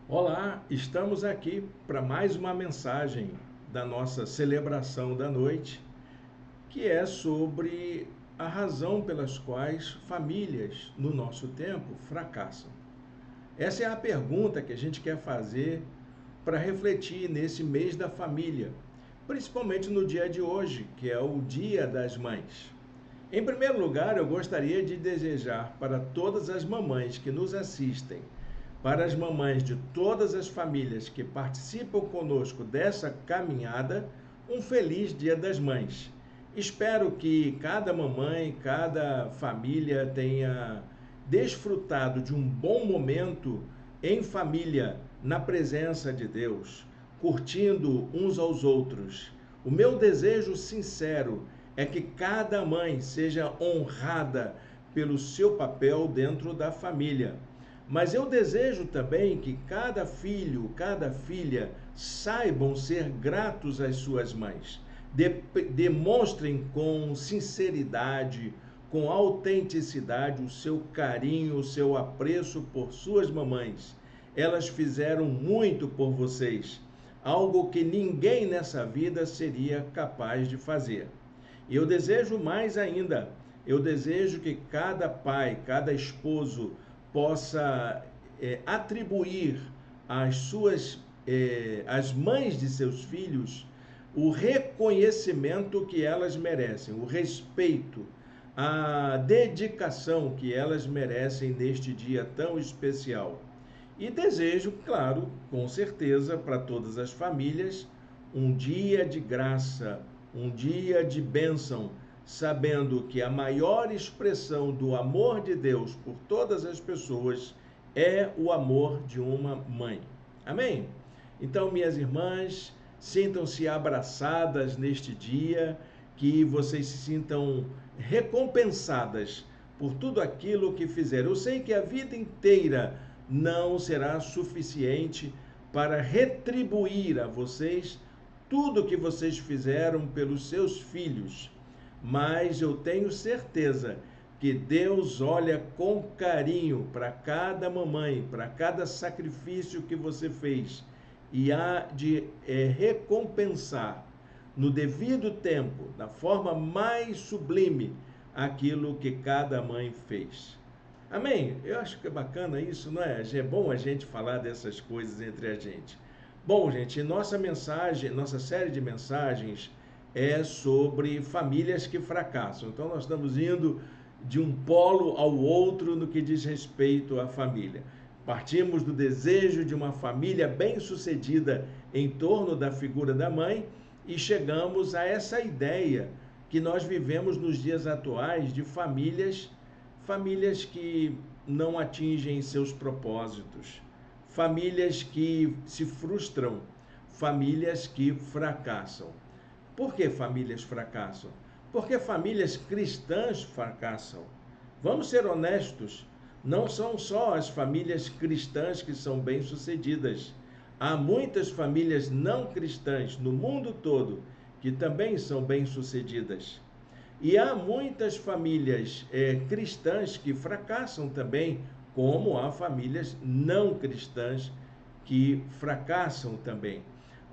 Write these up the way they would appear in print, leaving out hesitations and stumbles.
Olá, estamos aqui para mais uma mensagem da nossa celebração da noite, que é sobre a razão pelas quais famílias no nosso tempo fracassam. Essa é a pergunta que a gente quer fazer para refletir nesse mês da família, principalmente no dia de hoje, que é o Dia das Mães. Em primeiro lugar, eu gostaria de desejar para todas as mamães que nos assistem, para as mamães de todas as famílias que participam conosco dessa caminhada, um feliz Dia das Mães. Espero que cada mamãe, cada família tenha desfrutado de um bom momento em família, na presença de Deus, curtindo uns aos outros. O meu desejo sincero é que cada mãe seja honrada pelo seu papel dentro da família. Mas eu desejo também que cada filho, cada filha saibam ser gratos às suas mães. Demonstrem com sinceridade, com autenticidade o seu carinho, o seu apreço por suas mamães. Elas fizeram muito por vocês, algo que ninguém nessa vida seria capaz de fazer. E eu desejo mais ainda, eu desejo que cada pai, cada esposo possa atribuir às mães de seus filhos o reconhecimento que elas merecem, o respeito, a dedicação que elas merecem neste dia tão especial. E desejo, claro, com certeza, para todas as famílias, um dia de graça, um dia de bênção, sabendo que a maior expressão do amor de Deus por todas as pessoas é o amor de uma mãe. Amém? Então, minhas irmãs, sintam-se abraçadas neste dia, que vocês se sintam recompensadas por tudo aquilo que fizeram. Eu sei que a vida inteira não será suficiente para retribuir a vocês tudo que vocês fizeram pelos seus filhos, mas eu tenho certeza que Deus olha com carinho para cada mamãe, para cada sacrifício que você fez, e há de recompensar no devido tempo, da forma mais sublime, aquilo que cada mãe fez. Amém? Eu acho que é bacana isso, não é? É bom a gente falar dessas coisas entre a gente. Bom, gente, nossa mensagem, nossa série de mensagens é sobre famílias que fracassam. Então, nós estamos indo de um polo ao outro no que diz respeito à família. Partimos do desejo de uma família bem-sucedida em torno da figura da mãe e chegamos a essa ideia que nós vivemos nos dias atuais de famílias que não atingem seus propósitos, famílias que se frustram, famílias que fracassam. Por que famílias fracassam? Porque famílias cristãs fracassam. Vamos ser honestos, não são só as famílias cristãs que são bem-sucedidas. Há muitas famílias não cristãs no mundo todo que também são bem-sucedidas. E há muitas famílias cristãs que fracassam também, como há famílias não cristãs que fracassam também.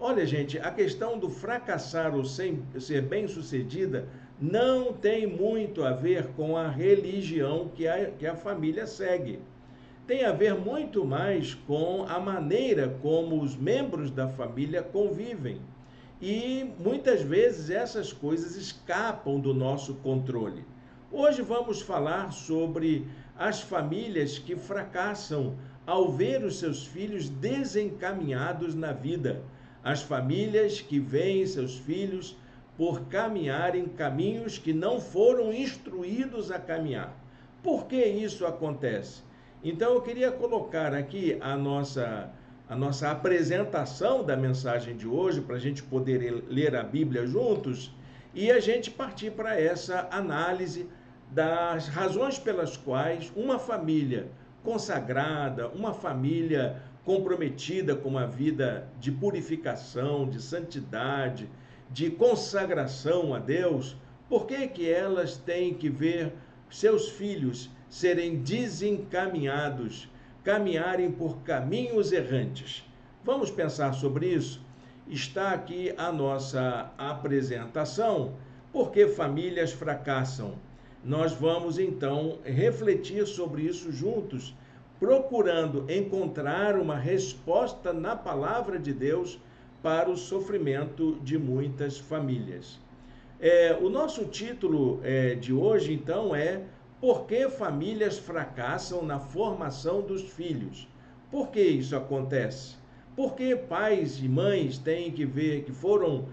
Olha, gente, a questão do fracassar ou ser bem-sucedida não tem muito a ver com a religião que a família segue. Tem a ver muito mais com a maneira como os membros da família convivem. E muitas vezes essas coisas escapam do nosso controle. Hoje vamos falar sobre as famílias que fracassam ao ver os seus filhos desencaminhados na vida. As famílias que veem seus filhos por caminharem caminhos que não foram instruídos a caminhar. Por que isso acontece? Então eu queria colocar aqui a nossa apresentação da mensagem de hoje, para a gente poder ler a Bíblia juntos, e a gente partir para essa análise das razões pelas quais uma família consagrada, uma família comprometida com uma vida de purificação, de santidade, de consagração a Deus, por que elas têm que ver seus filhos serem desencaminhados caminharem por caminhos errantes. Vamos pensar sobre isso? Está aqui a nossa apresentação, porque famílias fracassam. Nós vamos então refletir sobre isso juntos, procurando encontrar uma resposta na palavra de Deus para o sofrimento de muitas famílias. O nosso título de hoje, então, é Por que famílias fracassam na formação dos filhos? Por que isso acontece? Porque pais e mães têm que ver que foram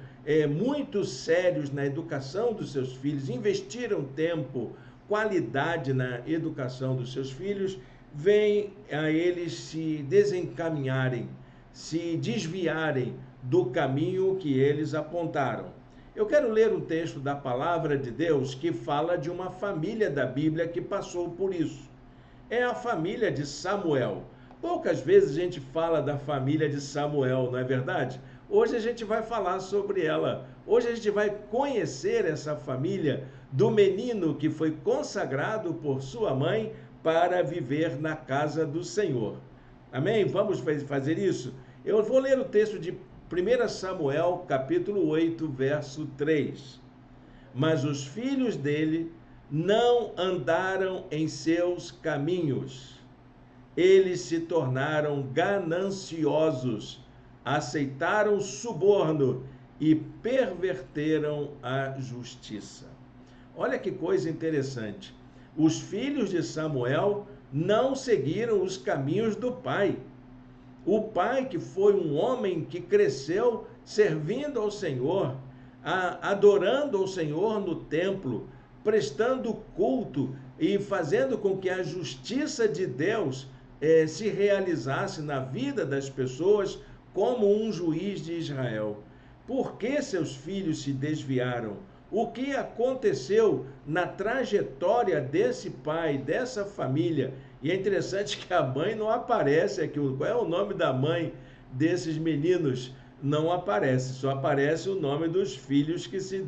muito sérios na educação dos seus filhos, investiram tempo, qualidade na educação dos seus filhos, vem a eles se desencaminharem, se desviarem do caminho que eles apontaram. Eu quero ler um texto da palavra de Deus que fala de uma família da Bíblia que passou por isso. É a família de Samuel. Poucas vezes a gente fala da família de Samuel, não é verdade? Hoje a gente vai falar sobre ela. Hoje a gente vai conhecer essa família do menino que foi consagrado por sua mãe para viver na casa do Senhor. Amém? Vamos fazer isso? Eu vou ler o texto de 1 Samuel, capítulo 8, verso 3. Mas os filhos dele não andaram em seus caminhos. Eles se tornaram gananciosos, aceitaram suborno e perverteram a justiça. Olha que coisa interessante. Os filhos de Samuel não seguiram os caminhos do pai. O pai, que foi um homem que cresceu servindo ao Senhor, adorando ao Senhor no templo, prestando culto e fazendo com que a justiça de Deus se realizasse na vida das pessoas como um juiz de Israel. Por que seus filhos se desviaram? O que aconteceu na trajetória desse pai, dessa família? E é interessante que a mãe não aparece aqui. Qual é o nome da mãe desses meninos? Não aparece, só aparece o nome dos filhos que se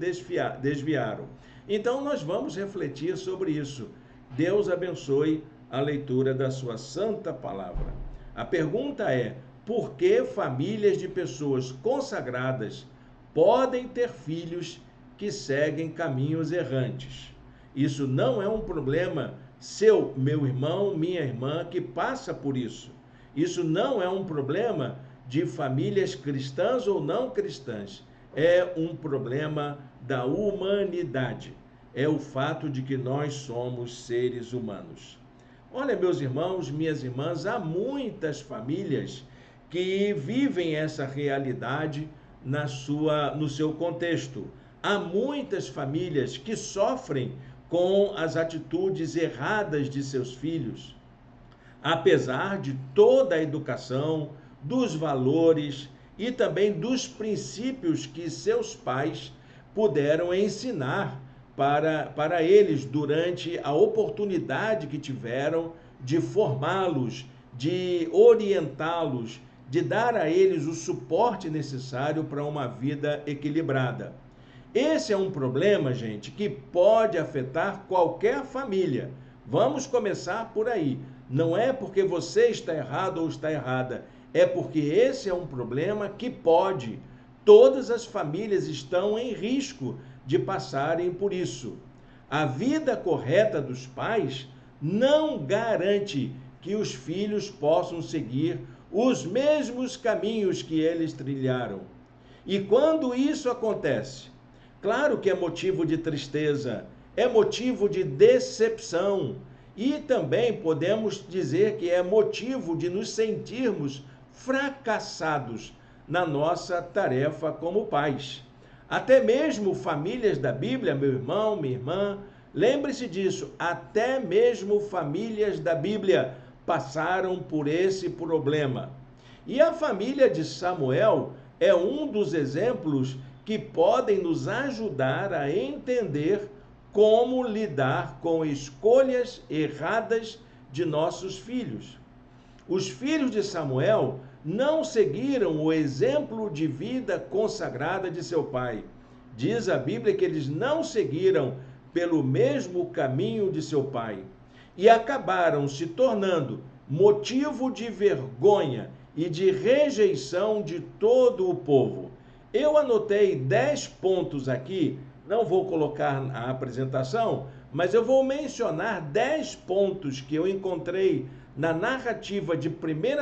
desviaram. Então nós vamos refletir sobre isso. Deus abençoe a leitura da sua santa palavra. A pergunta é: por que famílias de pessoas consagradas podem ter filhos que seguem caminhos errantes? Isso não é um problema seu, meu irmão, minha irmã, que passa por isso. Isso não é um problema de famílias cristãs ou não cristãs. É um problema da humanidade. É o fato de que nós somos seres humanos. Olha, meus irmãos, minhas irmãs, há muitas famílias que vivem essa realidade no seu contexto. Há muitas famílias que sofrem com as atitudes erradas de seus filhos, apesar de toda a educação, dos valores e também dos princípios que seus pais puderam ensinar para eles durante a oportunidade que tiveram de formá-los, de orientá-los, de dar a eles o suporte necessário para uma vida equilibrada. Esse é um problema, gente, que pode afetar qualquer família. Vamos começar por aí. Não é porque você está errado ou está errada, é porque esse é um problema que pode. Todas as famílias estão em risco de passarem por isso. A vida correta dos pais não garante que os filhos possam seguir os mesmos caminhos que eles trilharam. E quando isso acontece, claro que é motivo de tristeza, é motivo de decepção e também podemos dizer que é motivo de nos sentirmos fracassados na nossa tarefa como pais. Até mesmo famílias da Bíblia, meu irmão, minha irmã, lembre-se disso, até mesmo famílias da Bíblia passaram por esse problema. E a família de Samuel é um dos exemplos que podem nos ajudar a entender como lidar com escolhas erradas de nossos filhos. Os filhos de Samuel não seguiram o exemplo de vida consagrada de seu pai. Diz a Bíblia que eles não seguiram pelo mesmo caminho de seu pai e acabaram se tornando motivo de vergonha e de rejeição de todo o povo. Eu anotei 10 pontos aqui, não vou colocar a apresentação, mas eu vou mencionar 10 pontos que eu encontrei na narrativa de 1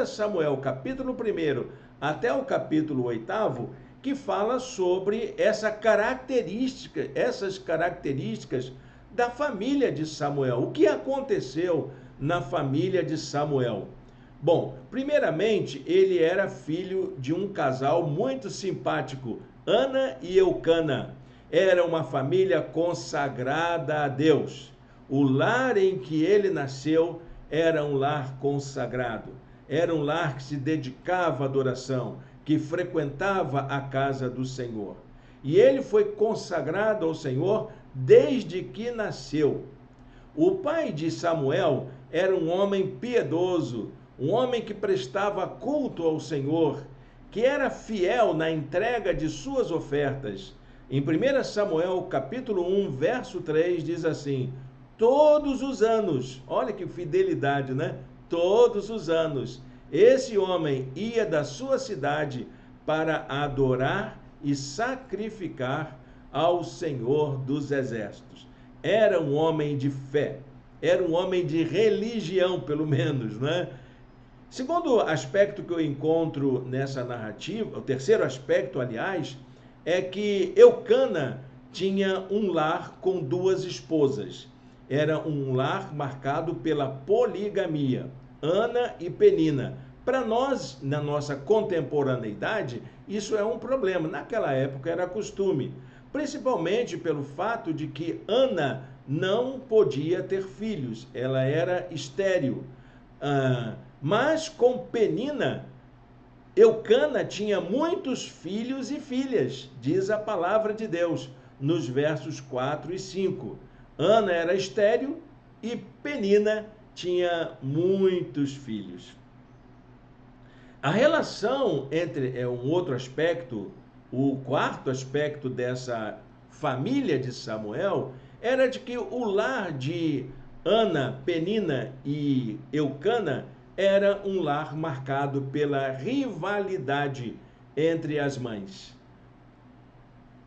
Samuel, capítulo 1 até o capítulo 8, que fala sobre essas características da família de Samuel. O que aconteceu na família de Samuel? Bom, primeiramente, ele era filho de um casal muito simpático, Ana e Eucana. Era uma família consagrada a Deus. O lar em que ele nasceu era um lar consagrado. Era um lar que se dedicava à adoração, que frequentava a casa do Senhor. E ele foi consagrado ao Senhor desde que nasceu. O pai de Samuel era um homem piedoso, um homem que prestava culto ao Senhor, que era fiel na entrega de suas ofertas. Em 1 Samuel, capítulo 1, verso 3, diz assim: todos os anos, olha que fidelidade, né? Todos os anos, esse homem ia da sua cidade para adorar e sacrificar ao Senhor dos Exércitos. Era um homem de fé, era um homem de religião, pelo menos, né? Segundo aspecto que eu encontro nessa narrativa, o terceiro aspecto, aliás, é que Eucana tinha um lar com duas esposas. Era um lar marcado pela poligamia, Ana e Penina. Para nós, na nossa contemporaneidade, isso é um problema. Naquela época era costume, principalmente pelo fato de que Ana não podia ter filhos, ela era estéril. Mas com Penina, Eucana tinha muitos filhos e filhas, diz a palavra de Deus, nos versos 4 e 5. Ana era estéril e Penina tinha muitos filhos. A relação entre um outro aspecto, o quarto aspecto dessa família de Samuel, era de que o lar de Ana, Penina e Eucana era um lar marcado pela rivalidade entre as mães.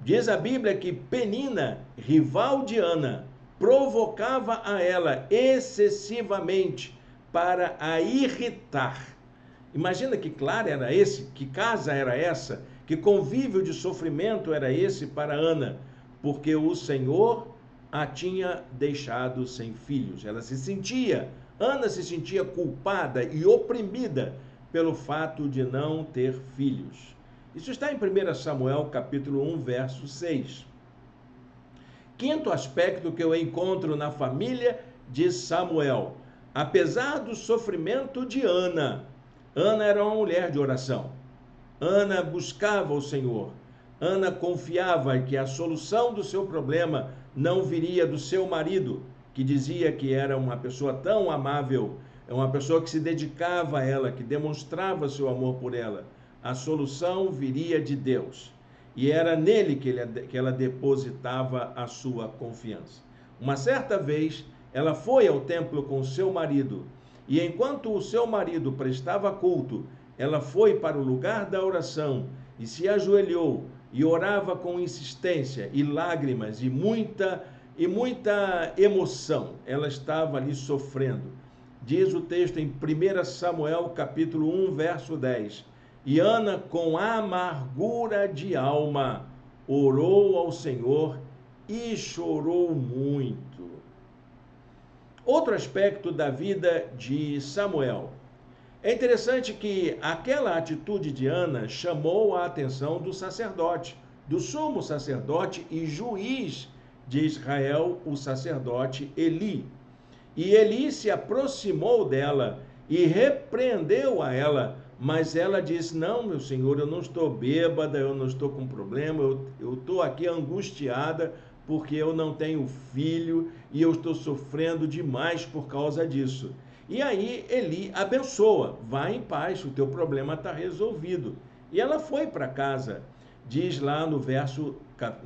Diz a Bíblia que Penina, rival de Ana, provocava a ela excessivamente para a irritar. Imagina que lar era esse, que casa era essa, que convívio de sofrimento era esse para Ana, porque o Senhor a tinha deixado sem filhos. Ana se sentia culpada e oprimida pelo fato de não ter filhos. Isso está em 1 Samuel, capítulo 1, verso 6. Quinto aspecto que eu encontro na família de Samuel. Apesar do sofrimento de Ana, Ana era uma mulher de oração. Ana buscava o Senhor. Ana confiava que a solução do seu problema não viria do seu marido, que dizia que era uma pessoa tão amável, uma pessoa que se dedicava a ela, que demonstrava seu amor por ela. A solução viria de Deus. E era nele que ela depositava a sua confiança. Uma certa vez, ela foi ao templo com seu marido, e enquanto o seu marido prestava culto, ela foi para o lugar da oração e se ajoelhou e orava com insistência e lágrimas e muita emoção. Ela estava ali sofrendo. Diz o texto em 1 Samuel, capítulo 1, verso 10. E Ana, com amargura de alma, orou ao Senhor e chorou muito. Outro aspecto da vida de Samuel. É interessante que aquela atitude de Ana chamou a atenção do sacerdote, do sumo sacerdote e juiz de Israel, o sacerdote Eli. E Eli se aproximou dela e repreendeu a ela, mas ela disse: não, meu senhor, eu não estou bêbada, eu não estou com problema, eu estou aqui angustiada porque eu não tenho filho e eu estou sofrendo demais por causa disso. E aí Eli abençoa: vai em paz, o teu problema está resolvido. E ela foi para casa, diz lá no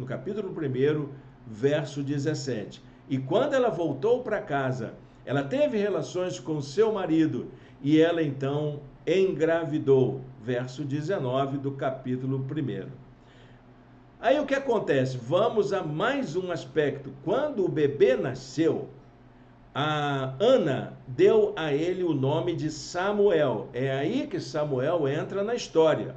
capítulo 1, verso 17. E quando ela voltou para casa, ela teve relações com seu marido, e ela então engravidou. Verso 19 do capítulo 1. Aí o que acontece? Vamos a mais um aspecto. Quando o bebê nasceu, a Ana deu a ele o nome de Samuel. É aí que Samuel entra na história.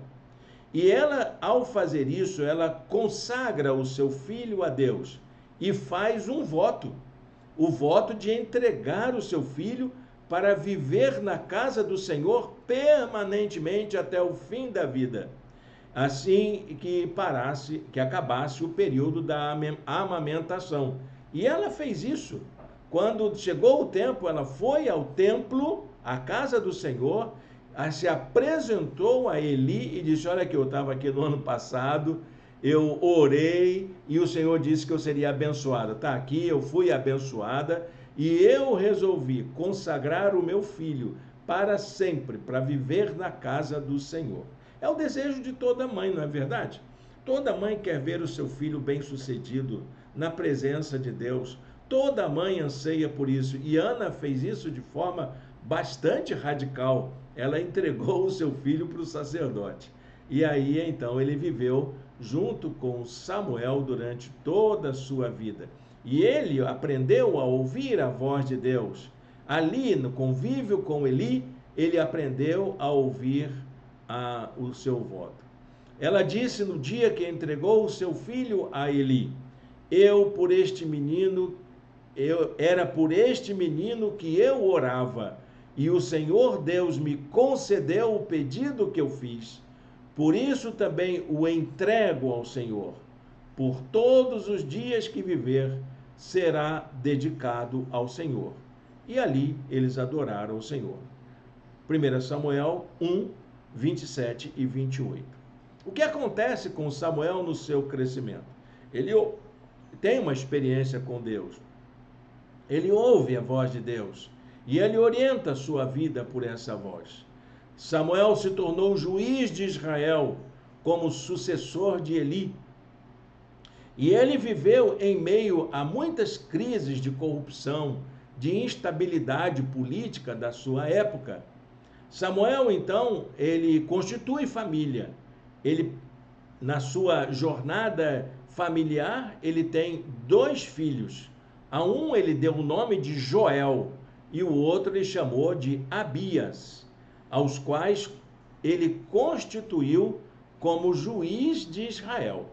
E ela, ao fazer isso, ela consagra o seu filho a Deus e faz um voto. O voto de entregar o seu filho para viver na casa do Senhor permanentemente até o fim da vida. Assim que acabasse o período da amamentação. E ela fez isso. Quando chegou o tempo, ela foi ao templo, à casa do Senhor, se apresentou a Eli e disse: olha que eu estava aqui no ano passado, eu orei e o Senhor disse que eu seria abençoada. Está aqui, eu fui abençoada e eu resolvi consagrar o meu filho para sempre, para viver na casa do Senhor. É o desejo de toda mãe, não é verdade? Toda mãe quer ver o seu filho bem-sucedido na presença de Deus. Toda mãe anseia por isso. E Ana fez isso de forma bastante radical. Ela entregou o seu filho para o sacerdote. E aí, então, ele viveu junto com Samuel durante toda a sua vida. E ele aprendeu a ouvir a voz de Deus. Ali, no convívio com Eli, ele aprendeu a ouvir o seu voto. Ela disse no dia que entregou o seu filho a Eli: era por este menino que eu orava, e o Senhor Deus me concedeu o pedido que eu fiz. Por isso também o entrego ao Senhor. Por todos os dias que viver, será dedicado ao Senhor. E ali eles adoraram o Senhor. 1 Samuel 1, 27 e 28. O que acontece com Samuel no seu crescimento? Ele tem uma experiência com Deus. Ele ouve a voz de Deus e ele orienta a sua vida por essa voz. Samuel se tornou juiz de Israel como sucessor de Eli. E ele viveu em meio a muitas crises de corrupção, de instabilidade política da sua época. Samuel, então, ele constitui família. Ele, na sua jornada familiar, ele tem 2 filhos. A um ele deu o nome de Joel e o outro ele chamou de Abias, aos quais ele constituiu como juiz de Israel.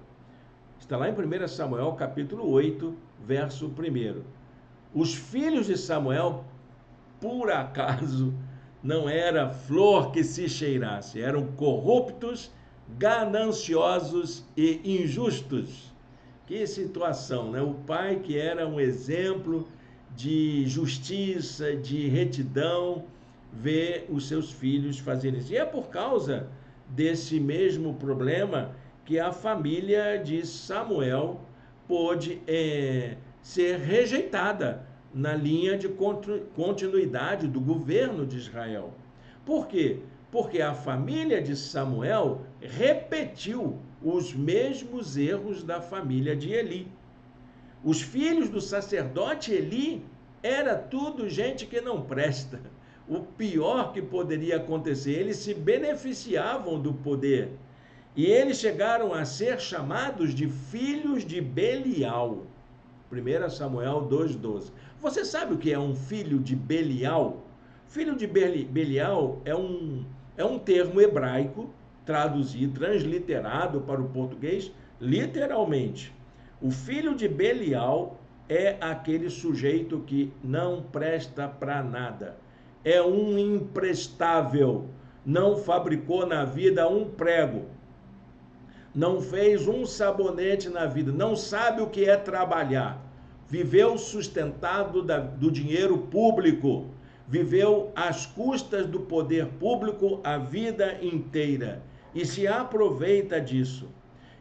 Está lá em 1 Samuel, capítulo 8, verso 1. Os filhos de Samuel, por acaso, não era flor que se cheirasse, eram corruptos, gananciosos e injustos. Que situação, né? O pai, que era um exemplo de justiça, de retidão, vê os seus filhos fazerem isso. E é por causa desse mesmo problema que a família de Samuel pôde ser rejeitada na linha de continuidade do governo de Israel. Por quê? Porque a família de Samuel repetiu os mesmos erros da família de Eli. Os filhos do sacerdote Eli era tudo gente que não presta. O pior que poderia acontecer, eles se beneficiavam do poder. E eles chegaram a ser chamados de filhos de Belial. 1 Samuel 2,12. Você sabe o que é um filho de Belial? Filho de Belial é um termo hebraico traduzido, transliterado para o português, literalmente. O filho de Belial é aquele sujeito que não presta para nada. É um imprestável. Não fabricou na vida um prego. Não fez um sabonete na vida. Não sabe o que é trabalhar. Viveu sustentado do dinheiro público. Viveu às custas do poder público a vida inteira. E se aproveita disso.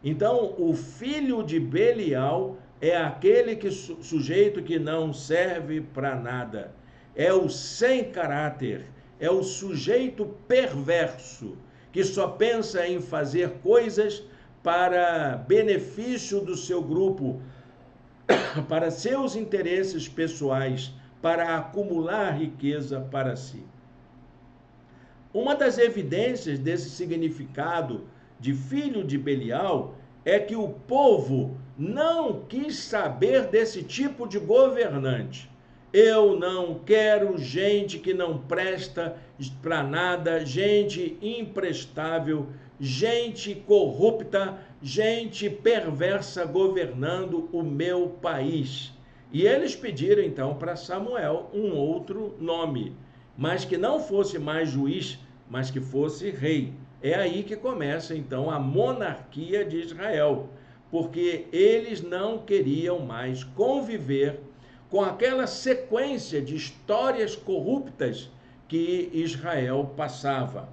Então, o filho de Belial é aquele sujeito que não serve para nada. É o sem caráter. É o sujeito perverso, que só pensa em fazer coisas para benefício do seu grupo, para seus interesses pessoais, para acumular riqueza para si. Uma das evidências desse significado de filho de Belial é que o povo não quis saber desse tipo de governante. Eu não quero gente que não presta para nada, gente imprestável, gente corrupta, gente perversa governando o meu país. E eles pediram então para Samuel um outro nome, mas que não fosse mais juiz, mas que fosse rei. É aí que começa então a monarquia de Israel, porque eles não queriam mais conviver com aquela sequência de histórias corruptas que Israel passava.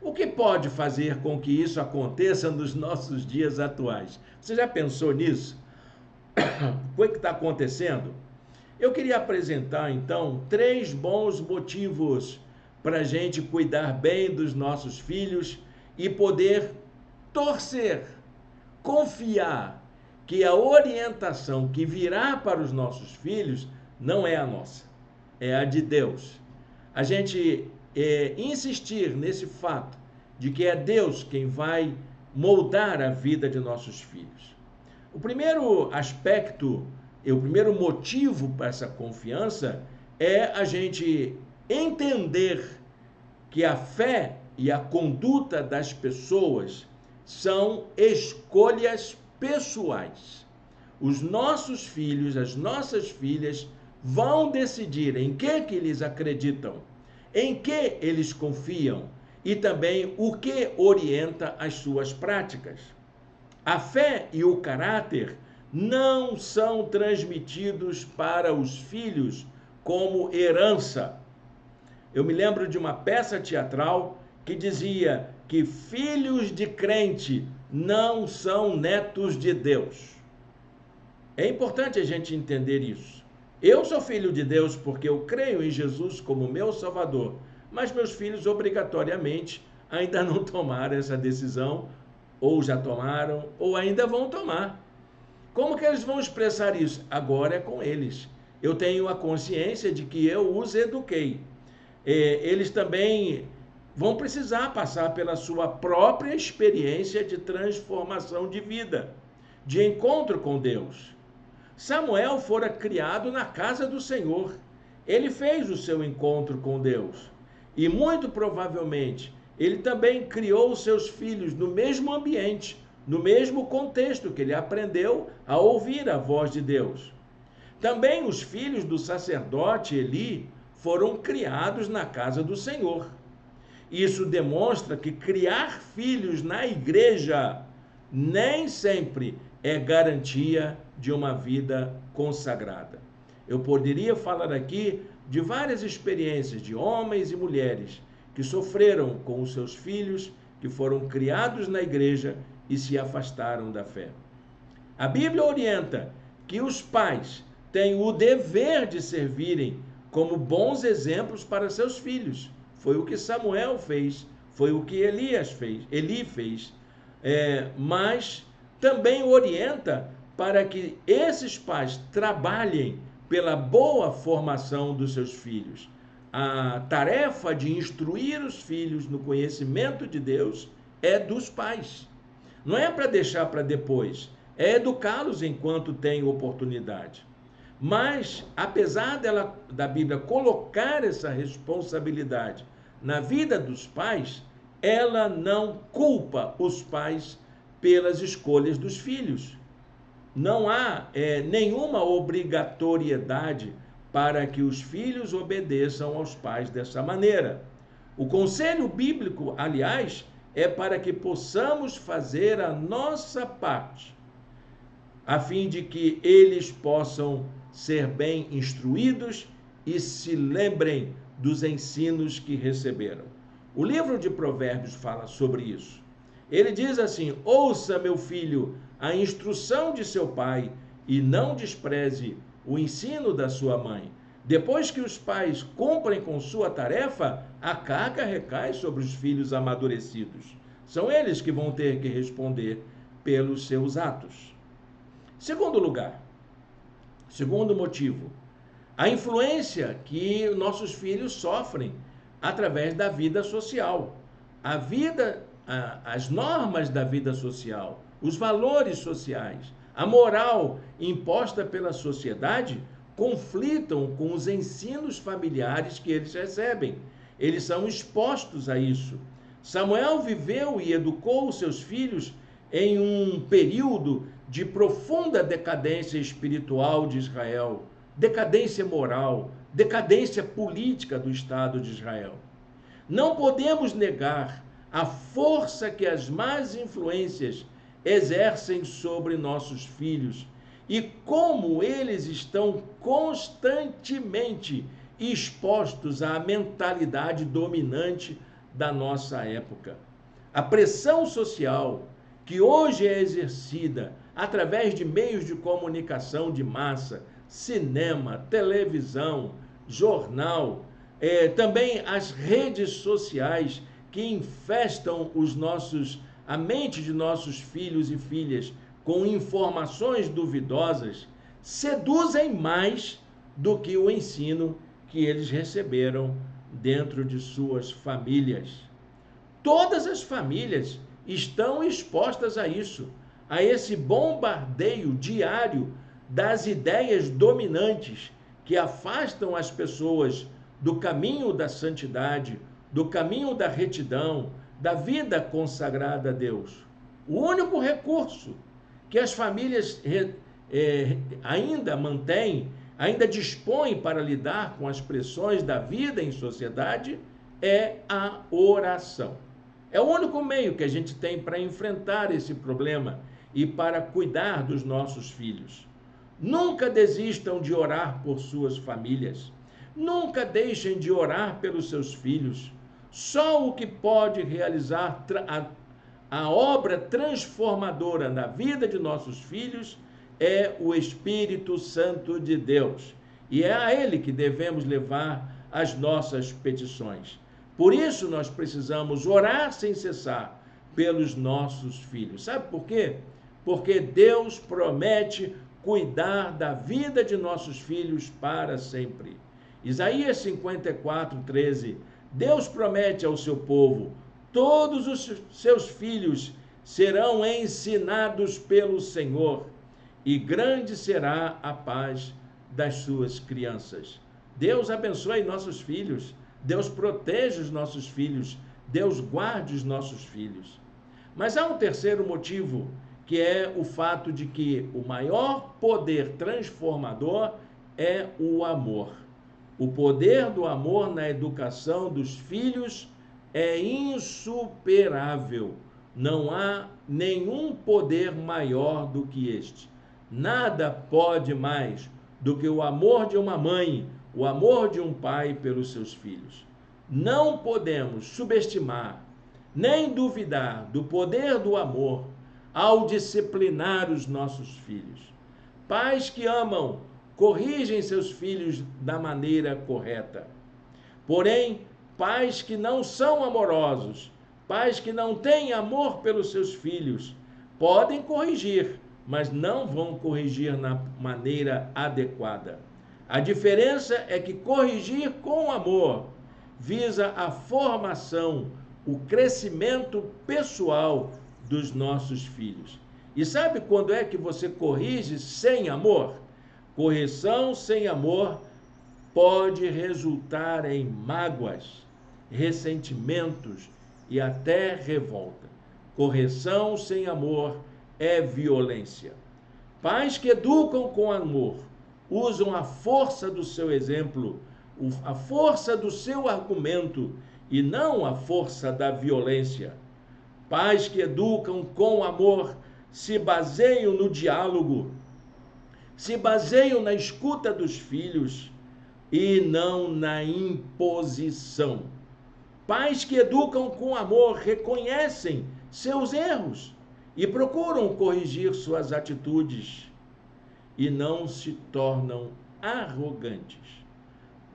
O que pode fazer com que isso aconteça nos nossos dias atuais? Você já pensou nisso? O que está acontecendo? Eu queria apresentar, então, 3 bons motivos para a gente cuidar bem dos nossos filhos e poder torcer, confiar que a orientação que virá para os nossos filhos não é a nossa, é a de Deus. A gente insistir nesse fato de que é Deus quem vai moldar a vida de nossos filhos. O primeiro aspecto, o primeiro motivo para essa confiança é a gente entender que a fé e a conduta das pessoas são escolhas pessoais. Os nossos filhos, as nossas filhas vão decidir em que eles acreditam, em que eles confiam e também o que orienta as suas práticas. A fé e o caráter não são transmitidos para os filhos como herança. Eu me lembro de uma peça teatral que dizia que filhos de crente não são netos de Deus. É importante a gente entender isso. Eu sou filho de Deus porque eu creio em Jesus como meu Salvador, mas meus filhos obrigatoriamente ainda não tomaram essa decisão, ou já tomaram, ou ainda vão tomar. Como que eles vão expressar isso? Agora é com eles. Eu tenho a consciência de que eu os eduquei. Eles também vão precisar passar pela sua própria experiência de transformação de vida, de encontro com Deus. Samuel fora criado na casa do Senhor. Ele fez o seu encontro com Deus. E muito provavelmente ele também criou os seus filhos no mesmo ambiente, no mesmo contexto que ele aprendeu a ouvir a voz de Deus. Também os filhos do sacerdote Eli foram criados na casa do Senhor. Isso demonstra que criar filhos na igreja nem sempre é garantia de uma vida consagrada. Eu poderia falar aqui de várias experiências de homens e mulheres que sofreram com os seus filhos, que foram criados na igreja e se afastaram da fé. A Bíblia orienta que os pais têm o dever de servirem como bons exemplos para seus filhos. Foi o que Samuel fez, foi o que Eli fez. Mas também orienta para que esses pais trabalhem pela boa formação dos seus filhos. A tarefa de instruir os filhos no conhecimento de Deus é dos pais. Não é para deixar para depois, é educá-los enquanto tem oportunidade. Mas, apesar da Bíblia colocar essa responsabilidade na vida dos pais, ela não culpa os pais pelas escolhas dos filhos. Não há nenhuma obrigatoriedade para que os filhos obedeçam aos pais dessa maneira. O conselho bíblico, aliás, é para que possamos fazer a nossa parte, a fim de que eles possam ser bem instruídos e se lembrem dos ensinos que receberam. O livro de Provérbios fala sobre isso. Ele diz assim: ouça, meu filho, a instrução de seu pai e não despreze o ensino da sua mãe. Depois que os pais cumprem com sua tarefa, a carga recai sobre os filhos amadurecidos. São eles que vão ter que responder pelos seus atos. Segundo lugar, segundo motivo, a influência que nossos filhos sofrem através da vida social. As normas da vida social, os valores sociais, a moral imposta pela sociedade conflitam com os ensinos familiares que eles recebem. Eles são expostos a isso. Samuel viveu e educou os seus filhos em um período de profunda decadência espiritual de Israel, decadência moral, decadência política do Estado de Israel. Não podemos negar a força que as más influências exercem sobre nossos filhos e como eles estão constantemente expostos à mentalidade dominante da nossa época. A pressão social que hoje é exercida através de meios de comunicação de massa, cinema, televisão, jornal, também as redes sociais que infestam a mente de nossos filhos e filhas com informações duvidosas, seduzem mais do que o ensino que eles receberam dentro de suas famílias. Todas as famílias estão expostas a isso, a esse bombardeio diário das ideias dominantes que afastam as pessoas do caminho da santidade, do caminho da retidão, da vida consagrada a Deus. O único recurso que as famílias ainda mantêm, ainda dispõem para lidar com as pressões da vida em sociedade é a oração. É o único meio que a gente tem para enfrentar esse problema e para cuidar dos nossos filhos. Nunca desistam de orar por suas famílias. Nunca deixem de orar pelos seus filhos. Só o que pode realizar a obra transformadora na vida de nossos filhos é o Espírito Santo de Deus. E é a Ele que devemos levar as nossas petições. Por isso nós precisamos orar sem cessar pelos nossos filhos. Sabe por quê? Porque Deus promete cuidar da vida de nossos filhos para sempre. Isaías 54:13. Deus promete ao seu povo: todos os seus filhos serão ensinados pelo Senhor, e grande será a paz das suas crianças. Deus abençoe nossos filhos, Deus proteja os nossos filhos, Deus guarde os nossos filhos. Mas há um terceiro motivo, que é o fato de que o maior poder transformador é o amor. O poder do amor na educação dos filhos é insuperável. Não há nenhum poder maior do que este. Nada pode mais do que o amor de uma mãe, o amor de um pai pelos seus filhos. Não podemos subestimar, nem duvidar do poder do amor ao disciplinar os nossos filhos. Pais que amam corrigem seus filhos da maneira correta. Porém, pais que não são amorosos, pais que não têm amor pelos seus filhos, podem corrigir, mas não vão corrigir na maneira adequada. A diferença é que corrigir com amor visa a formação, o crescimento pessoal dos nossos filhos. E sabe quando é que você corrige sem amor? Correção sem amor pode resultar em mágoas, ressentimentos e até revolta. Correção sem amor é violência. Pais que educam com amor usam a força do seu exemplo, a força do seu argumento e não a força da violência. Pais que educam com amor se baseiam no diálogo, se baseiam na escuta dos filhos e não na imposição. Pais que educam com amor reconhecem seus erros e procuram corrigir suas atitudes e não se tornam arrogantes.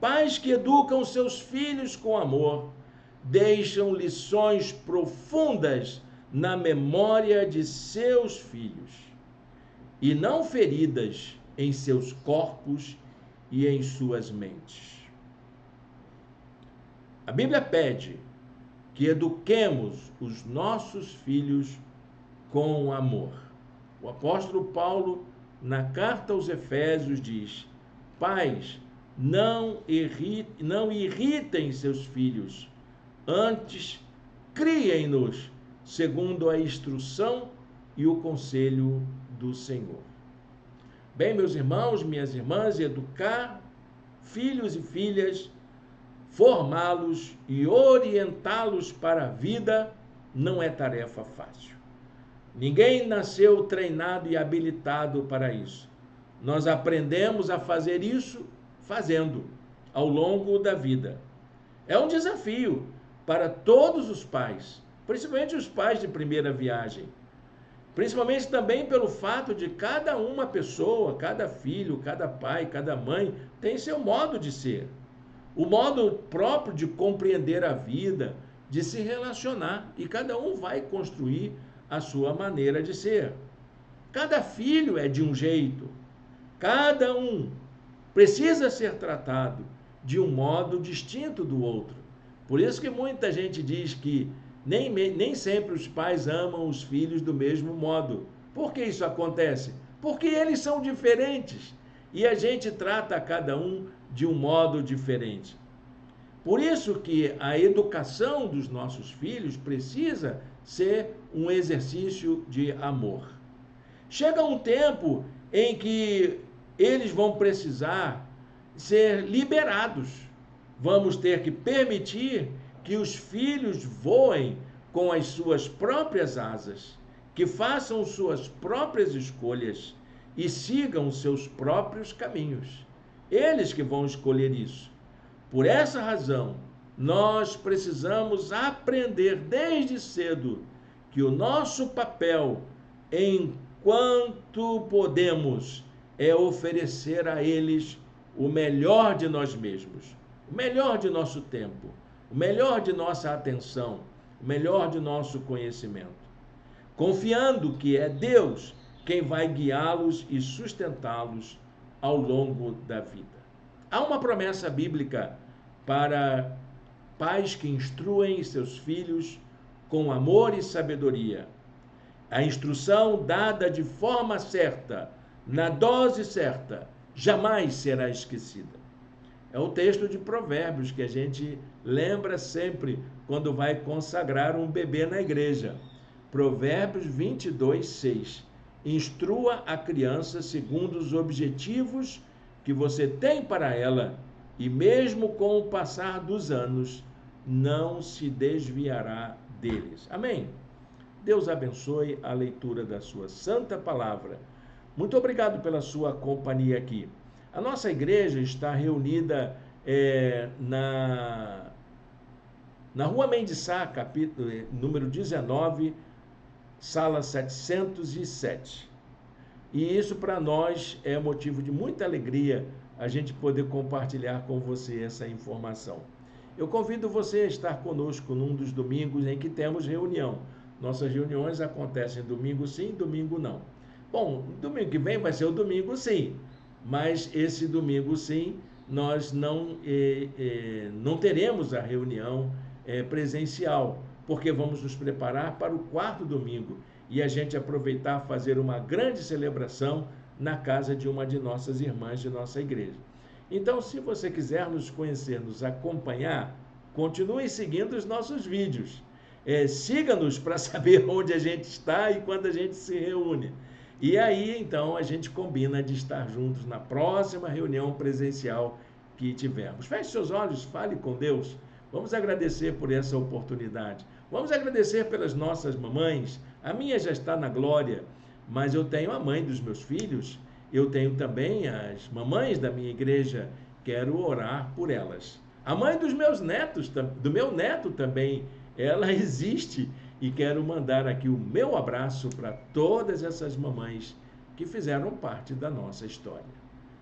Pais que educam seus filhos com amor deixam lições profundas na memória de seus filhos e não feridas em seus corpos e em suas mentes. A Bíblia pede que eduquemos os nossos filhos com amor. O apóstolo Paulo, na carta aos Efésios, diz: pais, não irritem seus filhos, antes criem-nos segundo a instrução e o conselho do Senhor. Bem, meus irmãos, minhas irmãs, educar filhos e filhas, formá-los e orientá-los para a vida não é tarefa fácil. Ninguém nasceu treinado e habilitado para isso. Nós aprendemos a fazer isso fazendo, ao longo da vida. É um desafio para todos os pais, principalmente os pais de primeira viagem. Principalmente também pelo fato de cada uma pessoa, cada filho, cada pai, cada mãe tem seu modo de ser. O modo próprio de compreender a vida, de se relacionar, e cada um vai construir a sua maneira de ser. Cada filho é de um jeito, cada um precisa ser tratado de um modo distinto do outro. Por isso que muita gente diz que nem sempre os pais amam os filhos do mesmo modo. Por que isso acontece? Porque eles são diferentes e a gente trata cada um de um modo diferente. Por isso que a educação dos nossos filhos precisa ser um exercício de amor. Chega um tempo em que eles vão precisar ser liberados. Vamos ter que permitir que os filhos voem com as suas próprias asas, que façam suas próprias escolhas e sigam seus próprios caminhos. Eles que vão escolher isso. Por essa razão, nós precisamos aprender desde cedo que o nosso papel, enquanto podemos, é oferecer a eles o melhor de nós mesmos, o melhor de nosso tempo, o melhor de nossa atenção, o melhor de nosso conhecimento, confiando que é Deus quem vai guiá-los e sustentá-los ao longo da vida. Há uma promessa bíblica para pais que instruem seus filhos com amor e sabedoria. A instrução dada de forma certa, na dose certa, jamais será esquecida. É o texto de Provérbios que a gente lembra sempre quando vai consagrar um bebê na igreja. Provérbios 22, 6. Instrua a criança segundo os objetivos que você tem para ela, e mesmo com o passar dos anos, não se desviará deles. Amém? Deus abençoe a leitura da sua santa palavra. Muito obrigado pela sua companhia aqui. A nossa igreja está reunida na Rua Mendissá, capítulo número 19, sala 707. E isso para nós é motivo de muita alegria a gente poder compartilhar com você essa informação. Eu convido você a estar conosco num dos domingos em que temos reunião. Nossas reuniões acontecem domingo sim, domingo não. Bom, domingo que vem vai ser o domingo sim, mas esse domingo sim, nós não teremos a reunião presencial, porque vamos nos preparar para o quarto domingo e a gente aproveitar fazer uma grande celebração na casa de uma de nossas irmãs de nossa igreja. Então, se você quiser nos conhecer, nos acompanhar, continue seguindo os nossos vídeos. Siga-nos para saber onde a gente está e quando a gente se reúne. E aí, então, a gente combina de estar juntos na próxima reunião presencial que tivermos. Feche seus olhos, fale com Deus. Vamos agradecer por essa oportunidade. Vamos agradecer pelas nossas mamães. A minha já está na glória, mas eu tenho a mãe dos meus filhos, eu tenho também as mamães da minha igreja, quero orar por elas. A mãe dos meus netos, do meu neto também, ela existe e quero mandar aqui o meu abraço para todas essas mamães que fizeram parte da nossa história.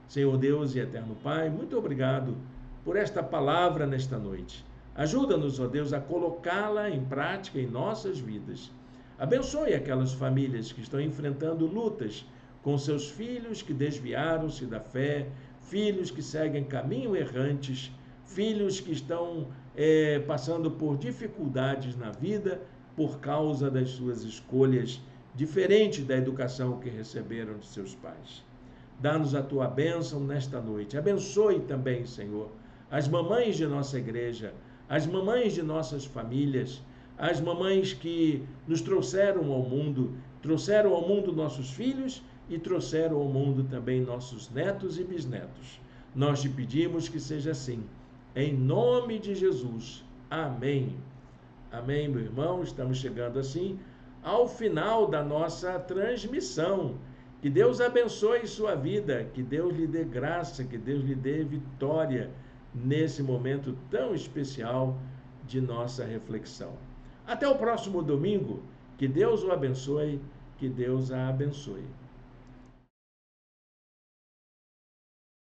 Senhor Deus e eterno Pai, muito obrigado por esta palavra nesta noite. Ajuda-nos, ó Deus, a colocá-la em prática em nossas vidas. Abençoe aquelas famílias que estão enfrentando lutas com seus filhos que desviaram-se da fé, filhos que seguem caminhos errantes, filhos que estão passando por dificuldades na vida por causa das suas escolhas diferentes da educação que receberam de seus pais. Dá-nos a tua bênção nesta noite. Abençoe também, Senhor, as mamães de nossa igreja, as mamães de nossas famílias, as mamães que nos trouxeram ao mundo nossos filhos e trouxeram ao mundo também nossos netos e bisnetos. Nós te pedimos que seja assim. Em nome de Jesus. Amém. Amém, meu irmão. Estamos chegando assim ao final da nossa transmissão. Que Deus abençoe sua vida, que Deus lhe dê graça, que Deus lhe dê vitória nesse momento tão especial de nossa reflexão. Até o próximo domingo. Que Deus o abençoe, que Deus a abençoe.